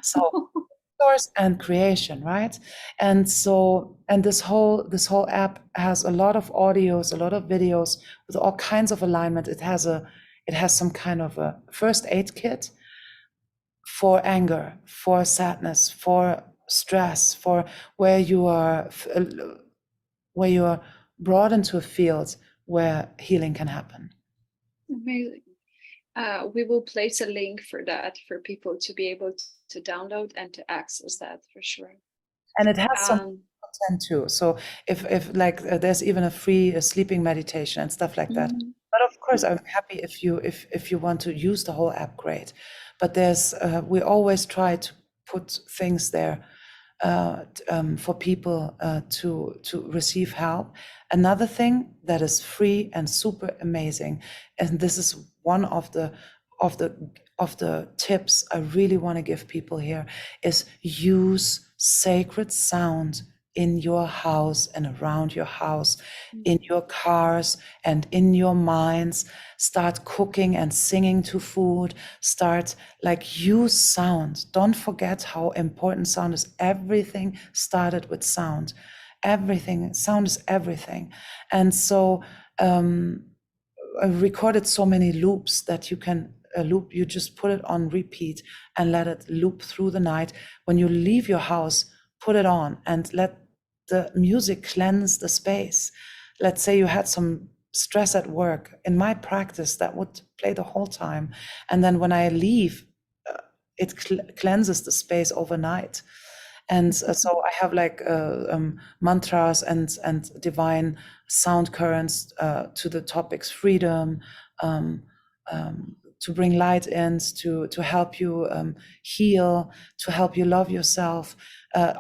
So source and creation, right? And so, and this whole app has a lot of audios, a lot of videos with all kinds of alignment. It has some kind of a first aid kit for anger, for sadness, for stress, for where you are brought into a field where healing can happen. Amazing. We will place a link for that for people to be able to download and to access that for sure. And it has some content too. So if like there's even a free sleeping meditation and stuff like that. But of course, I'm happy if you want to use the whole app, great. But there's we always try to put things there for people to receive help. Another thing that is free and super amazing, and this is one of the tips I really want to give people here, is use sacred sound in your house and around your house, in your cars and in your minds. Start cooking and singing to food. Start, like, use sound. Don't forget how important sound is. Everything started with sound. Everything, sound is everything. And so I recorded so many loops that you can loop. You just put it on repeat and let it loop through the night. When you leave your house, put it on and let the music cleanse the space. Let's say you had some stress at work. In my practice, that would play the whole time. And then when I leave, it cleanses the space overnight. And so I have like mantras and divine sound currents to the topics freedom, to bring light in, to help you heal, to help you love yourself.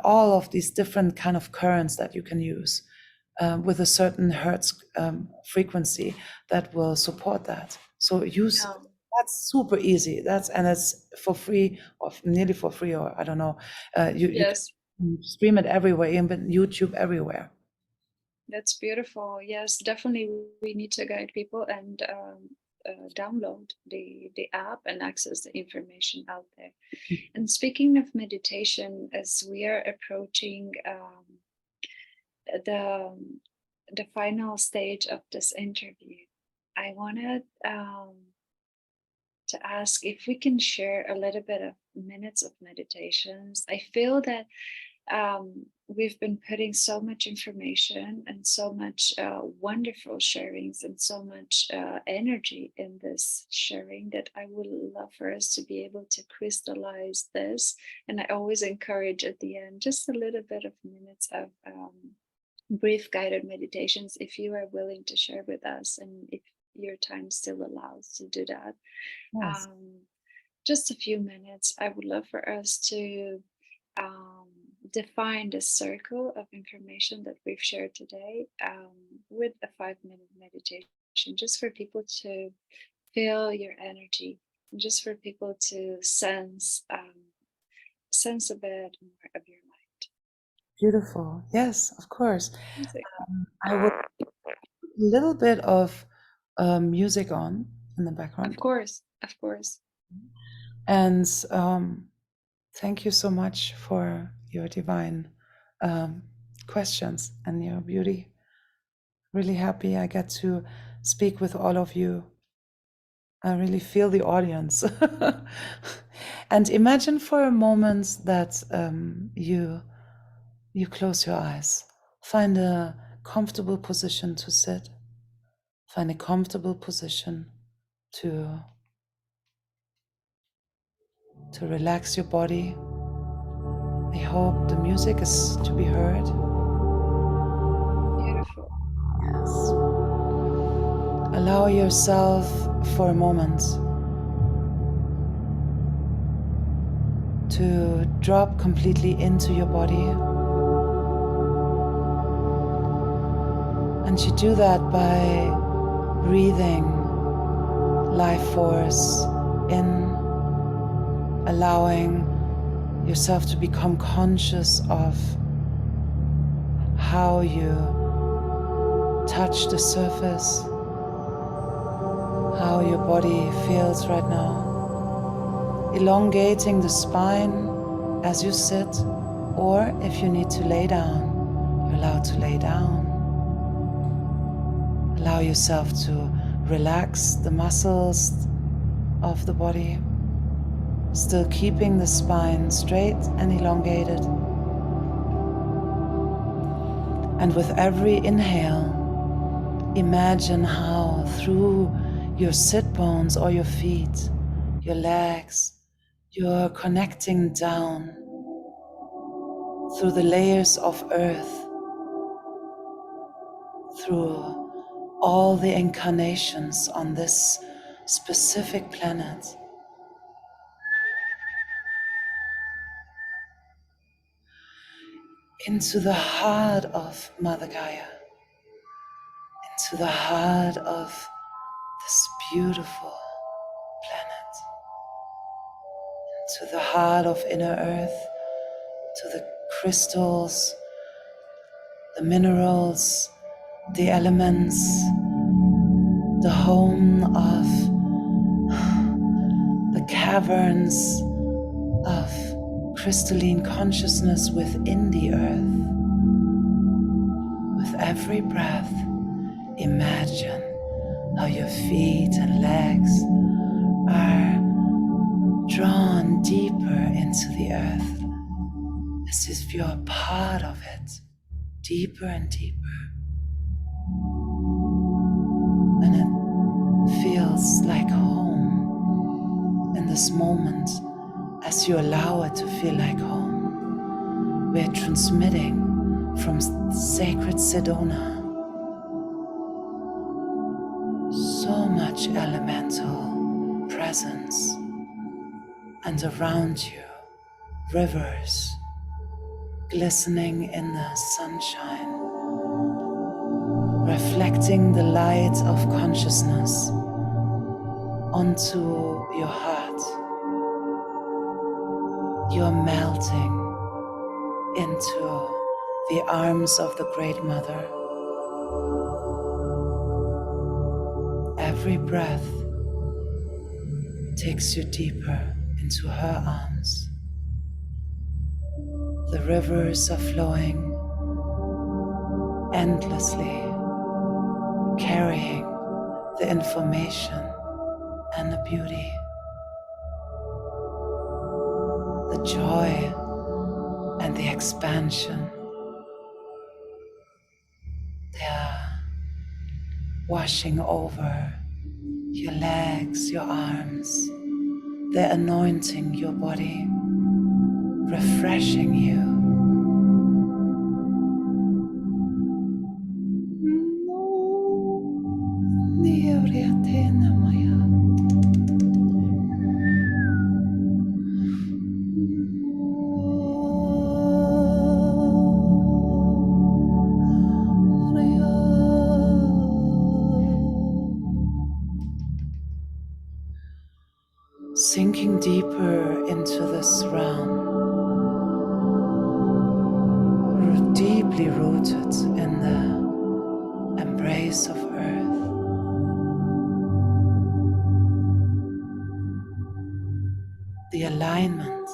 All of these different kind of currents that you can use with a certain hertz frequency that will support that. So use. That's super easy. And it's for free, or nearly for free, or I don't know. You can stream it everywhere, even YouTube, everywhere. That's beautiful. Yes, definitely. We need to guide people and download the app and access the information out there. And speaking of meditation, as we are approaching the final stage of this interview, I wanted to ask if we can share a little bit of minutes of meditations. I feel that we've been putting so much information and so much wonderful sharings and so much energy in this sharing that I would love for us to be able to crystallize this. And I always encourage at the end just a little bit of minutes of brief guided meditations if you are willing to share with us and if your time still allows to do that. Yes. Just a few minutes. I would love for us to define the circle of information that we've shared today with a 5-minute meditation, just for people to feel your energy, and just for people to sense a bit more of your light. Beautiful. Yes, of course. I would little bit of music on in the background. Of course, of course. And thank you so much for your divine questions and your beauty. Really happy I get to speak with all of you. I really feel the audience. And imagine for a moment that you close your eyes. Find a comfortable position to sit. Find a comfortable position to relax your body. I hope the music is to be heard. Beautiful. Yes. Allow yourself for a moment to drop completely into your body. And you do that by breathing life force in, allowing yourself to become conscious of how you touch the surface, how your body feels right now. Elongating the spine as you sit, or if you need to lay down, you're allowed to lay down. Allow yourself to relax the muscles of the body, still keeping the spine straight and elongated. And with every inhale, imagine how through your sit bones or your feet, your legs, you're connecting down through the layers of earth, through all the incarnations on this specific planet, into the heart of Mother Gaia, into the heart of this beautiful planet, to the heart of inner earth, to the crystals, the minerals, the elements, the home of the caverns of crystalline consciousness within the earth. With every breath, imagine how your feet and legs are drawn deeper into the earth, as if you're part of it, deeper and deeper. And it feels like home in this moment as you allow it to feel like home. We're transmitting from sacred Sedona so much elemental presence, and around you, rivers glistening in the sunshine, reflecting the light of consciousness onto your heart. You're melting into the arms of the Great Mother. Every breath takes you deeper into her arms. The rivers are flowing endlessly, carrying the information and the beauty, the joy and the expansion. They are washing over your legs, your arms. They're anointing your body, refreshing you. Sinking deeper into this realm, deeply rooted in the embrace base of earth. The alignment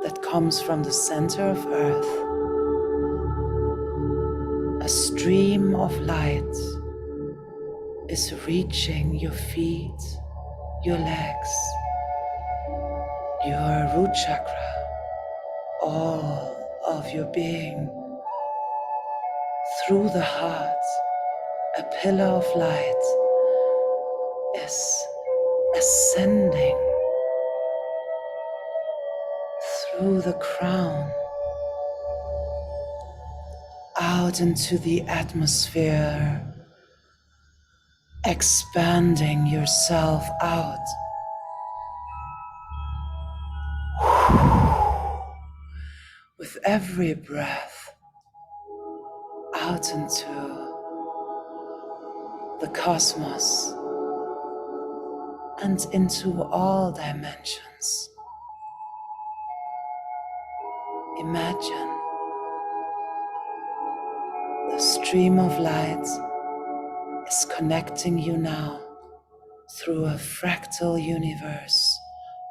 that comes from the center of earth, a stream of light is reaching your feet, your legs, your root chakra, all of your being. Through the heart, a pillar of light is ascending through the crown out into the atmosphere, expanding yourself out. With every breath out into the cosmos and into all dimensions. Imagine the stream of light is connecting you now through a fractal universe,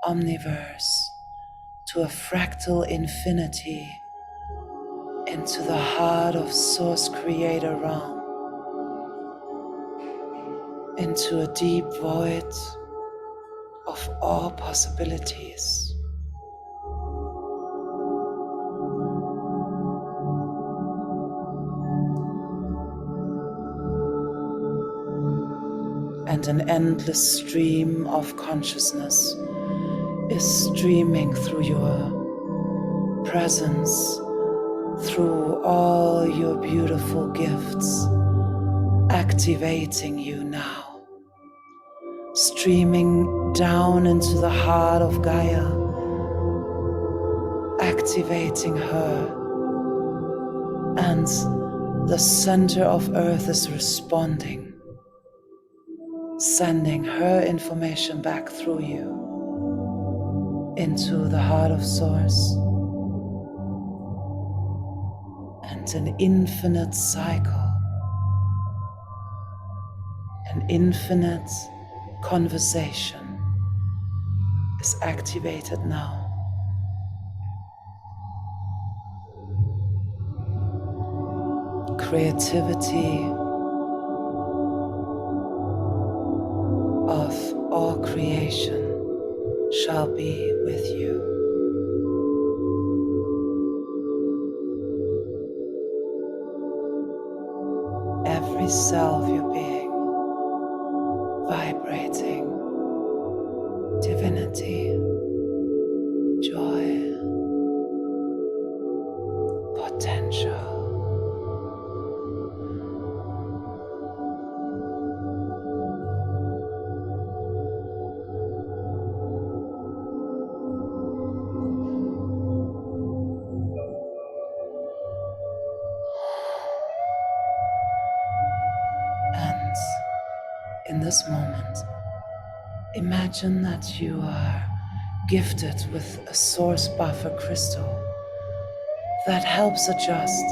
omniverse, to a fractal infinity, into the heart of Source Creator realm, into a deep void of all possibilities. And an endless stream of consciousness is streaming through your presence, through all your beautiful gifts, activating you now, streaming down into the heart of Gaia, activating her, and the center of Earth is responding, sending her information back through you into the heart of Source. And an infinite cycle, an infinite conversation is activated now. Creativity of all creation shall be with you. Every cell of your being vibrating divinity, joy, potential. And in this moment, imagine that you are gifted with a source buffer crystal that helps adjust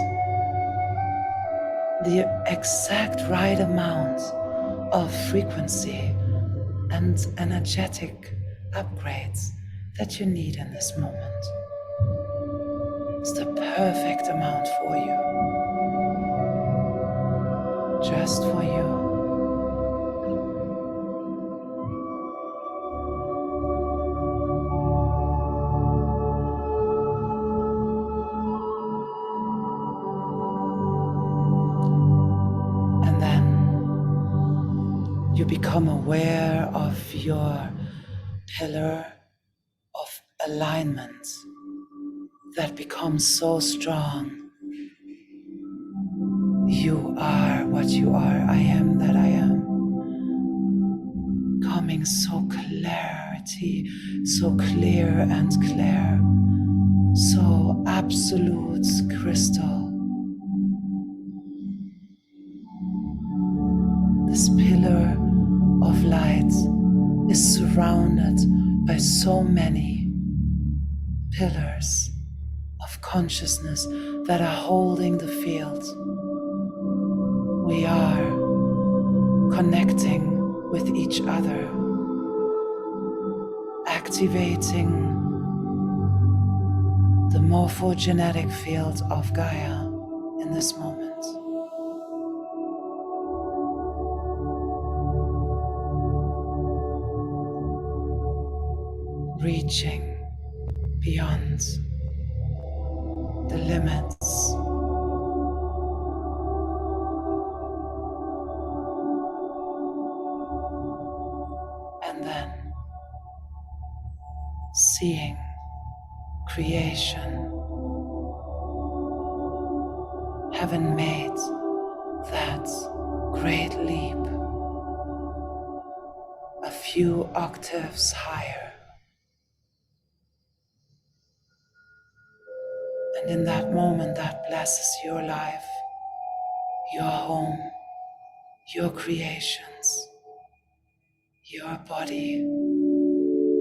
the exact right amount of frequency and energetic upgrades that you need in this moment. It's the perfect amount for you, just for you. You become aware of your pillar of alignment that becomes so strong. You are what you are. I am that I am. Coming so clarity, so clear and clear, so absolute crystal. This pillar of light is surrounded by so many pillars of consciousness that are holding the field. We are connecting with each other, activating the morphogenetic field of Gaia in this moment. Reaching beyond the limits and then seeing creation having made that great leap a few octaves higher. And in that moment, that blesses your life, your home, your creations, your body,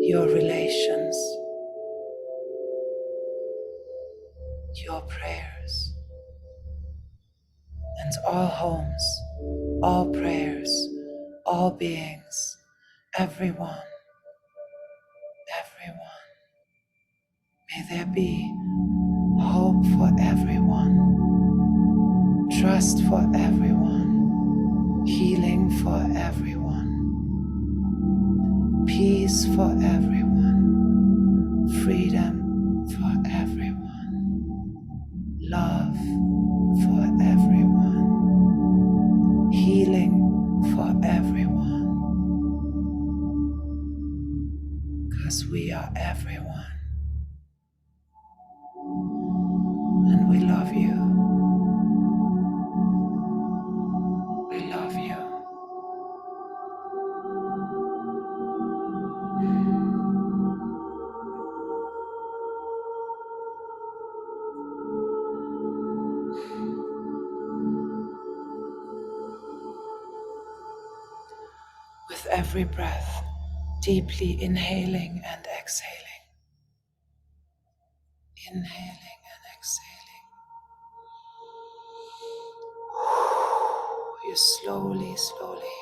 your relations, your prayers, and all homes, all prayers, all beings, everyone, everyone. May there be hope for everyone, trust for everyone, healing for everyone, peace for everyone, freedom for everyone, love for everyone, healing for everyone, because we are everyone. And we love you. We love you. With every breath, deeply inhaling and exhaling. Inhaling and exhaling. You slowly, slowly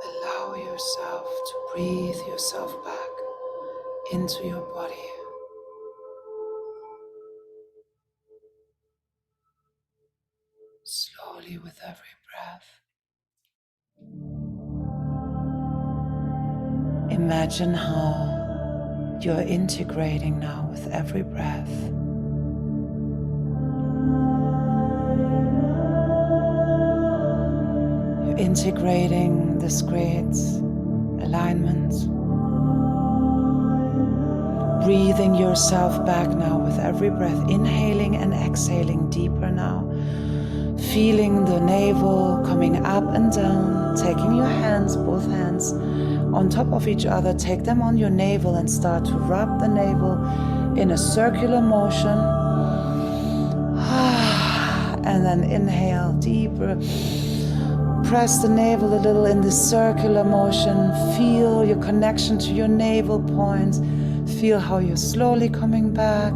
allow yourself to breathe yourself back into your body. Slowly with every breath. Imagine how you're integrating now with every breath. You're integrating this great alignment. Breathing yourself back now with every breath, inhaling and exhaling deeper now. Feeling the navel coming up and down, taking your hands, both hands, on top of each other, take them on your navel and start to rub the navel in a circular motion. And then inhale deeper. Press the navel a little in this circular motion. Feel your connection to your navel point. Feel how you're slowly coming back.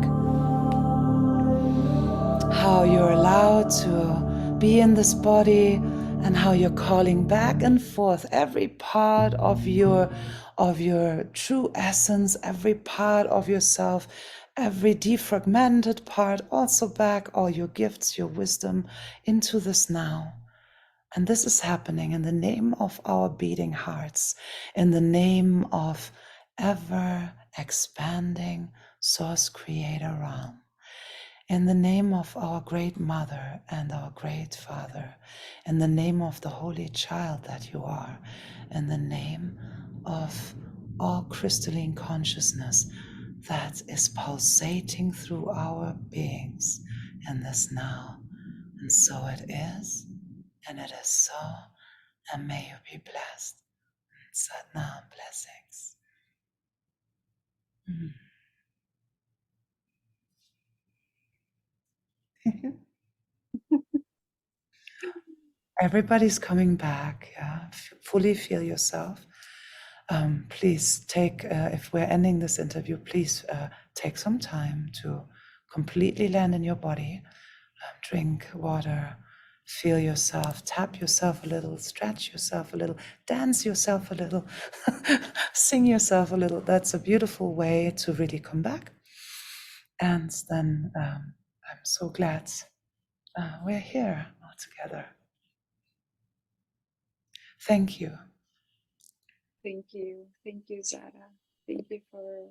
How you're allowed to be in this body and how you're calling back and forth every part of your true essence, every part of yourself, every defragmented part, also back all your gifts, your wisdom into this now. And this is happening in the name of our beating hearts, in the name of ever expanding Source Creator realm. In the name of our great Mother and our great Father, in the name of the Holy Child that you are, in the name of all crystalline consciousness that is pulsating through our beings in this now. And so it is, and it is so, and may you be blessed. Satnam blessings. Everybody's coming back. Yeah, fully feel yourself. Please take, if we're ending this interview, please take some time to completely land in your body. Drink water, feel yourself, tap yourself a little, stretch yourself a little, dance yourself a little, sing yourself a little. That's a beautiful way to really come back. And then I'm so glad we're here all together. Thank you. Thank you, Zara. Thank you for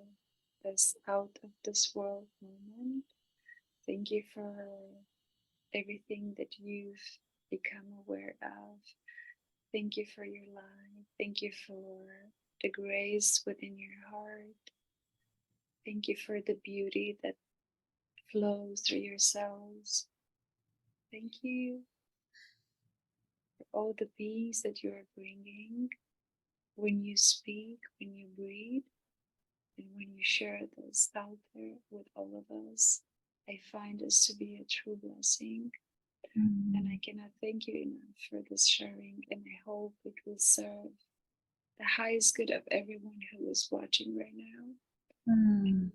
this out of this world moment. Thank you for everything that you've become aware of. Thank you for your life. Thank you for the grace within your heart. Thank you for the beauty that flows through your cells. Thank you for all the peace that you are bringing when you speak, when you breathe, and when you share this out there with all of us. I find this to be a true blessing, and I cannot thank you enough for this sharing, and I hope it will serve the highest good of everyone who is watching right now. And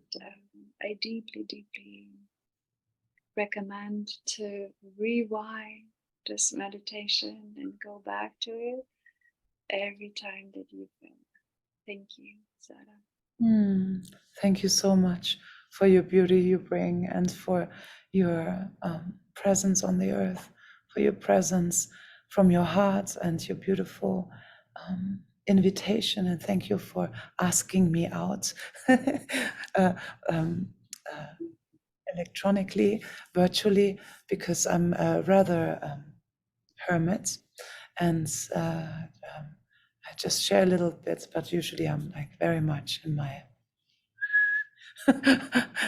I deeply, deeply recommend to rewind this meditation and go back to it every time that you feel. Thank you, Zara. Thank you so much for your beauty you bring and for your presence on the earth, for your presence from your heart and your beautiful invitation. And thank you for asking me out electronically, virtually, because I'm a rather hermit. And I just share a little bit, but usually I'm like very much in my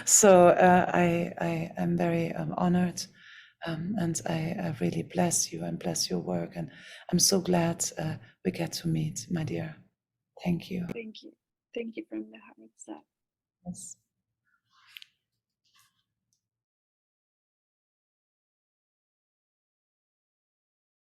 so I am very honored, and I really bless you and bless your work, and I'm so glad we get to meet, my dear. Thank you. Thank you from the heart, Zara. Yes.